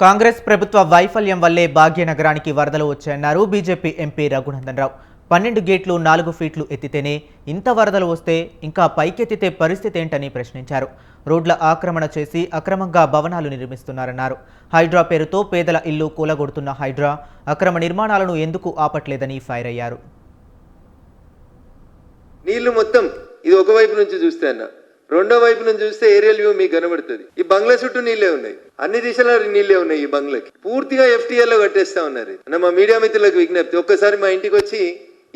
కాంగ్రెస్ ప్రభుత్వ వైఫల్యం వల్లే భాగ్యనగరానికి వరదలు వచ్చాయన్నారు బీజేపీ ఎంపీ రఘునందన్ రావు. 12 గేట్లు 4 ఫీట్లు ఎత్తితేనే ఇంత వరదలు వస్తే ఇంకా పైకెత్తితే పరిస్థితి ఏంటని ప్రశ్నించారు. రోడ్ల ఆక్రమణ చేసి అక్రమంగా భవనాలు నిర్మిస్తున్నారన్నారు. హైడ్రా పేరుతో పేదల ఇల్లు కూలగొడుతున్న హైడ్రా అక్రమ నిర్మాణాలను ఎందుకు ఆపట్లేదని ఫైర్ అయ్యారు. నీళ్లు మొత్తం ఇది ఒక వైపు నుంచి చూస్తే అన్న, రెండో వైపు నుంచి చూస్తే ఏరియల్ వ్యూ మీకు కనబడుతుంది. ఈ బంగ్లా చుట్టూ నీళ్లే ఉన్నాయి, అన్ని దిశలో నీళ్లే ఉన్నాయి. ఈ బంగ్లాకి పూర్తిగా FTL లో కట్టేస్తా ఉన్నారు. మా మీడియా మిత్రులకు విజ్ఞప్తి, ఒక్కసారి మా ఇంటికి వచ్చి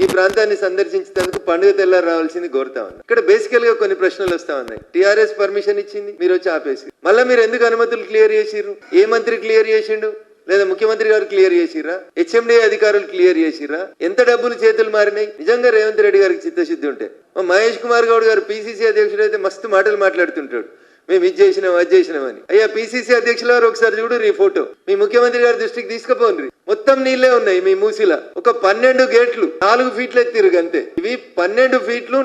ఈ ప్రాంతాన్ని సందర్శించేందుకు పండుగ తెల్లారు రావాల్సింది కోరుతా ఉన్నా. ఇక్కడ బేసికల్ గా కొన్ని ప్రశ్నలు వస్తా ఉన్నాయి. టీఆర్ఎస్ పర్మిషన్ ఇచ్చింది, మీరు వచ్చి ఆపేసి మళ్ళీ మీరు ఎందుకు అనుమతులు క్లియర్ చేసిర్రు? ఏ మంత్రి క్లియర్ చేసిండు? లేదా ముఖ్యమంత్రి గారు క్లియర్ చేసిరా? HMD అధికారులు క్లియర్ చేసిరా? ఎంత డబ్బులు చేతులు మారినాయి? నిజంగా రేవంత్ రెడ్డి గారికి చిత్తశుద్ధి ఉంటే మహేష్ కుమార్ గౌడ్ గారు PCC అధ్యక్షుడు అయితే మస్తు మాటలు మాట్లాడుతుంటాడు, మేము ఇది చేసినాం అది చేసినామని. అయ్యా PCC అధ్యక్షుల వారు ఒకసారి చూడు ఈ ఫోటో, మీ ముఖ్యమంత్రి గారి దృష్టికి తీసుకుపోండి. మొత్తం నీళ్లే ఉన్నాయి మీ మూసిలా. ఒక 12 గేట్లు 4 ఫీట్లు ఎత్తిరు అంతే. ఇవి 12 గేట్లు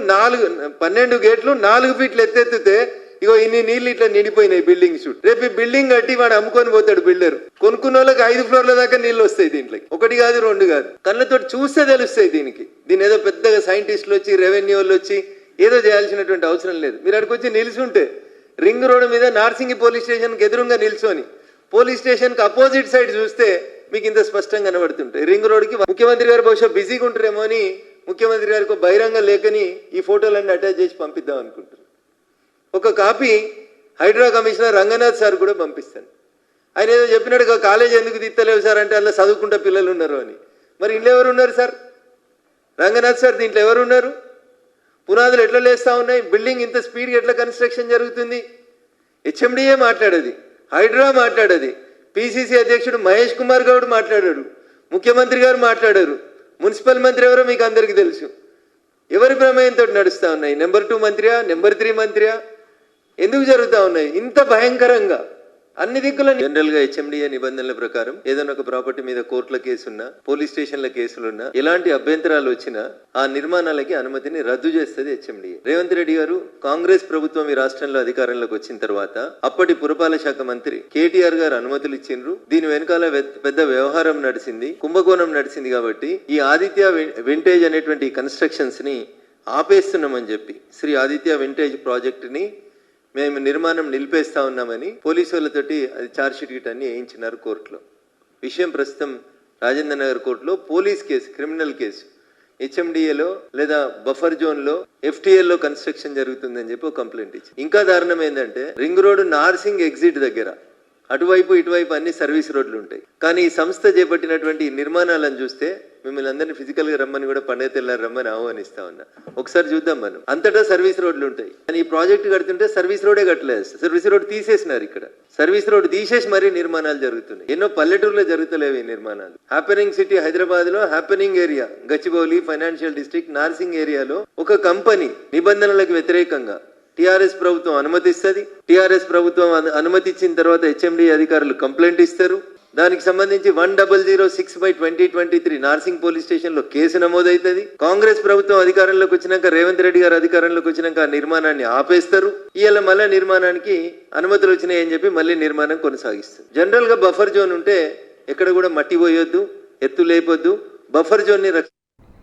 4 ఫీట్లు ఎత్తెత్తితే ఇగో ఇన్ని నీళ్లు ఇట్లా నిండిపోయినాయి బిల్డింగ్ చుట్టూ. రేపు ఈ బిల్డింగ్ కట్టి వాడు అమ్ముకొని పోతాడు బిల్డర్. కొనుక్కున్న వాళ్ళకి 5 ఫ్లోర్ల దాకా నీళ్లు వస్తాయి దీంట్లోకి. 1 కాదు 2 కాదు, కళ్ళతో చూస్తే తెలుస్తాయి. దీని ఏదో పెద్దగా సైంటిస్టులు వచ్చి రెవెన్యూ వాళ్ళు వచ్చి ఏదో చేయాల్సినటువంటి అవసరం లేదు. మీరు అక్కడికి వచ్చి నిల్చుంటే రింగ్ రోడ్ మీద నార్సింగి పోలీస్ స్టేషన్ కి ఎదురుగా నిల్చొని పోలీస్ స్టేషన్ కి అపోజిట్ సైడ్ చూస్తే మీకు ఇంత స్పష్టంగా కనబడుతుంటాయి. రింగ్ రోడ్ కి ముఖ్యమంత్రి గారు బహుశా బిజీగా ఉంటారేమో అని ముఖ్యమంత్రి గారికి బహిరంగ లేఖని ఈ ఫోటోలన్నీ అటాచ్ చేసి పంపిద్దాం అనుకుంటారు. ఒక copy Hydraa commissioner Ranganath sir కూడా పంపిస్తాను. ఆయన ఏదో చెప్పినట్టుగా కాలేజ్ ఎందుకు తీస్తలేవు సార్ అంటే అలా చదువుకుంటా పిల్లలు ఉన్నారు అని. మరి ఇంట్లో ఎవరు ఉన్నారు సార్? రంగనాథ్ సార్ దీంట్లో ఎవరు ఉన్నారు? పునాదులు ఎట్లా లేస్తా ఉన్నాయి? బిల్డింగ్ ఇంత స్పీడ్గా ఎట్లా కన్స్ట్రక్షన్ జరుగుతుంది? HMDA మాట్లాడేది, హైడ్రా మాట్లాడేది, PCC అధ్యక్షుడు మహేష్ కుమార్ గౌడ్ మాట్లాడాడు, ముఖ్యమంత్రి గారు మాట్లాడారు, మున్సిపల్ మంత్రి ఎవరో మీకు అందరికీ తెలుసు. ఎవరి ప్రమేయంతో నడుస్తా ఉన్నాయి? నెంబర్ 2 మంత్రియా, నెంబర్ 3 మంత్రియా? ఎందుకు జరుగుతా ఉన్నాయి ఇంత భయంకరంగా? అన్ని దిక్కుల జనరల్ గా HMDA నిబంధనల ప్రకారం ఏదైనా ఒక ప్రాపర్టీ మీద కోర్టుల కేసున్నా, పోలీస్ స్టేషన్ల కేసులున్నా, ఎలాంటి అభ్యంతరాలు వచ్చినా ఆ నిర్మాణాలకి అనుమతిని రద్దు చేస్తుంది HMDA. రేవంత్ రెడ్డి గారు కాంగ్రెస్ ప్రభుత్వం ఈ రాష్ట్రంలో అధికారంలోకి వచ్చిన తర్వాత అప్పటి పురపాలక శాఖ మంత్రి KTR గారు అనుమతులు ఇచ్చిండ్రు. దీని వెనకాల పెద్ద వ్యవహారం నడిచింది, కుంభకోణం నడిచింది. కాబట్టి ఈ ఆదిత్య వింటేజ్ అనేటువంటి కన్స్ట్రక్షన్స్ ని ఆపేస్తున్నామని చెప్పి శ్రీ ఆదిత్య వింటేజ్ ప్రాజెక్టుని మేము నిర్మాణం నిలిపేస్తా ఉన్నామని పోలీసు వాళ్ళతోటి అది ఛార్జ్ షీట్ అన్ని వేయించినారు కోర్టులో. విషయం ప్రస్తుతం రాజేంద్ర నగర్ కోర్టులో పోలీస్ కేసు, క్రిమినల్ కేసు. HMDAలో లేదా బఫర్ జోన్ లో FTL లో కన్స్ట్రక్షన్ జరుగుతుందని చెప్పి ఒక కంప్లైంట్ ఇచ్చి. ఇంకా దారుణం ఏంటంటే రింగ్ రోడ్ నార్సింగ్ ఎగ్జిట్ దగ్గర అటువైపు ఇటువైపు అన్ని సర్వీస్ రోడ్లు ఉంటాయి. కానీ ఈ సంస్థ చేపట్టినటువంటి నిర్మాణాలను చూస్తే మిమ్మల్ని అందరినీ ఫిజికల్ గా రమ్మని కూడా పండుగ తెల్లారు రమ్మని ఆహ్వానిస్తా ఉన్నా. ఒకసారి చూద్దాం. మనం అంతటా సర్వీస్ రోడ్లు ఉంటాయి, కానీ ఈ ప్రాజెక్ట్ కడుతుంటే సర్వీస్ రోడే కట్టలేదు. సర్వీస్ రోడ్ తీసేసినారు. ఇక్కడ సర్వీస్ రోడ్ తీసేసి మరీ నిర్మాణాలు జరుగుతున్నాయి. ఎన్నో పల్లెటూరులో జరుగుతలేవు ఈ నిర్మాణాలు. హ్యాపెనింగ్ సిటీ హైదరాబాద్ లో happening area Gachibowli financial district Narsingi ఏరియాలో ఒక కంపెనీ నిబంధనలకు వ్యతిరేకంగా TRS ప్రభుత్వం అనుమతిస్తుంది. TRS ప్రభుత్వం అనుమతి ఇచ్చిన తర్వాత HMDA అధికారులు కంప్లైంట్ ఇస్తారు. దానికి సంబంధించి 1006/2023 నార్సింగ్ పోలీస్ స్టేషన్ లో కేసు నమోదవుతుంది. కాంగ్రెస్ ప్రభుత్వం అధికారంలోకి వచ్చినాక, రేవంత్ రెడ్డి గారు అధికారంలోకి వచ్చినాక ఆ నిర్మాణాన్ని ఆపేస్తారు. ఇవాళ మళ్ళీ నిర్మాణానికి అనుమతులు వచ్చినాయి అని చెప్పి మళ్ళీ నిర్మాణం కొనసాగిస్తారు. జనరల్ గా బఫర్ జోన్ ఉంటే ఎక్కడ కూడా మట్టి పోయొద్దు, ఎత్తు లేపొద్దు. బఫర్ జోన్ ని